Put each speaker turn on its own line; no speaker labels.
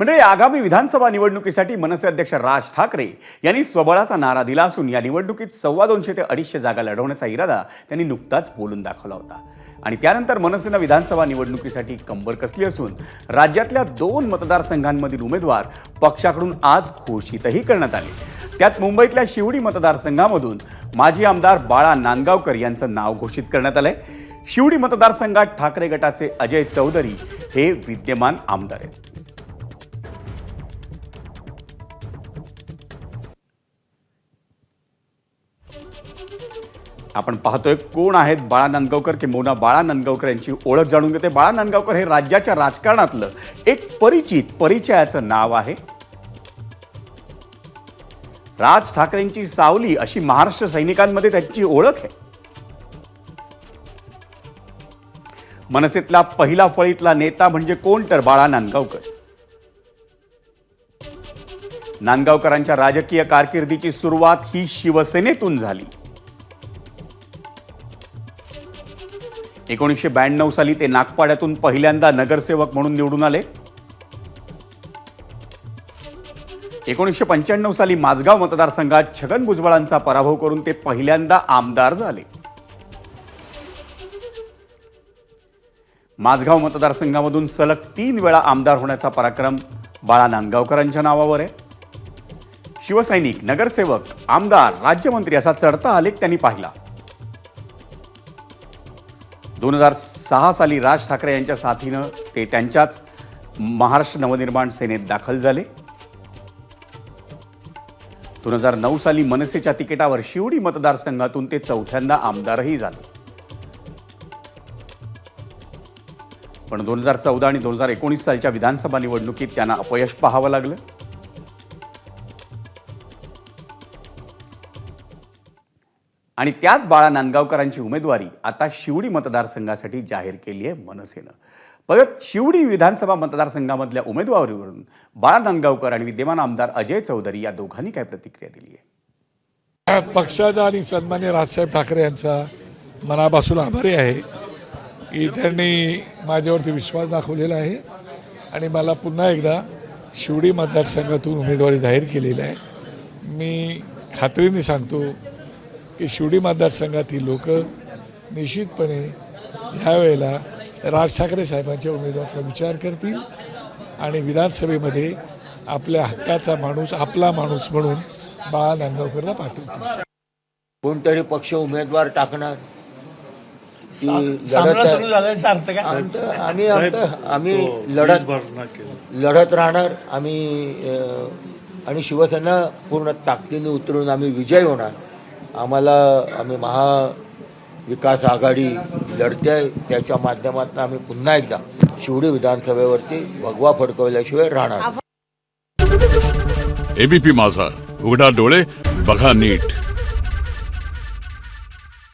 म्हणजे आगामी विधानसभा निवडणुकीसाठी मनसे अध्यक्ष राज ठाकरे यांनी स्वबळाचा नारा दिला असून या निवडणुकीत 250 ते 250 जागा लढवण्याचा इरादा त्यांनी नुकताच बोलून दाखवला होता। आणि त्यानंतर मनसेने विधानसभा निवडणुकीसाठी कंबर कसली असून राज्यातल्या 2 मतदारसंघांमधील उमेदवार पक्षाकडून आज घोषितही करण्यात आले। त्यात मुंबईतल्या शिवडी मतदारसंघामधून माजी आमदार बाळा नांदगावकर यांचं नाव घोषित करण्यात आलंय। शिवडी मतदारसंघात ठाकरे गटाचे अजय चौधरी हे विद्यमान आमदार आहेत। आपण पाहतोय कोण आहेत बाळा नांदगावकर किंबहुना बाळा नांदगावकर यांची ओळख जाणून घेते। बाळा नांदगावकर हे राज्याच्या राजकारणातलं एक परिचयाचं नाव आहे। राज ठाकरेंची सावली अशी महाराष्ट्र सैनिकांमध्ये त्यांची ओळख आहे। मनसेतला पहिला फळीतला नेता म्हणजे कोण तर बाळा नांदगावकर। नांदगावकरांच्या राजकीय कारकिर्दीची सुरुवात ही शिवसेनेतून झाली। 1992 साली ते नागपाड्यातून पहिल्यांदा नगरसेवक म्हणून निवडून आले। 1995 साली माझगाव मतदारसंघात छगन भुजबळांचा पराभव करून ते पहिल्यांदा आमदार झाले। माझगाव मतदारसंघामधून सलग 3 वेळा आमदार होण्याचा पराक्रम बाळा नांदगावकरांच्या नावावर आहे। शिवसैनिक, नगरसेवक, आमदार, राज्यमंत्री असा चढता आलेख त्यांनी पाहिला। 2006 साली राज ठाकरे यांच्या साथीनं ते त्यांच्याच महाराष्ट्र नवनिर्माण सेनेत दाखल झाले। 2009 साली मनसेच्या तिकिटावर शिवडी मतदारसंघातून ते चौथ्यांदा आमदारही झाले। पण 2014 आणि 2019 सालच्या विधानसभा निवडणुकीत त्यांना अपयश पाहावं लागलं। आणि त्याच बाळा नांदगावकरांची उमेदवारी आता शिवडी मतदारसंघासाठी जाहीर केली आहे मनसेनं। परत शिवडी विधानसभा मतदारसंघामधल्या उमेदवारीवरून बाळा नांदगावकर आणि विद्यमान आमदार अजय चौधरी या दोघांनी काय प्रतिक्रिया दिली आहे?
पक्षाचा आणि सन्माननीय राजसाहेब ठाकरे यांचा मनापासून आभारी आहे की त्यांनी माझ्यावरती विश्वास दाखवलेला आहे आणि मला पुन्हा एकदा शिवडी मतदारसंघातून उमेदवारी जाहीर केलेली आहे। मी खात्रीने सांगतो की शिवडी मतदारसंघातील लोक निश्चितपणे ह्यावेळेला राज ठाकरे साहेबांच्या उमेदवाराचा विचार करतील आणि विधानसभेमध्ये आपल्या हक्काचा माणूस, आपला माणूस म्हणून बाळा नांदगावकरला पाठवतील।
कोणतरी पक्ष उमेदवार टाकणार की आम्ही लढत राहणार आणि शिवसेना पूर्ण ताकदीने उतरून आम्ही विजयी होणार। आम्ही महाविकास आघाडी लढते, त्याच्या माध्यमातून आम्ही पुन्हा एकदा शिवडी विधानसभेवरती भगवा फडकवल्याशिवाय राहणार।
एबीपी माझा, उघडा डोळे बघा नीट।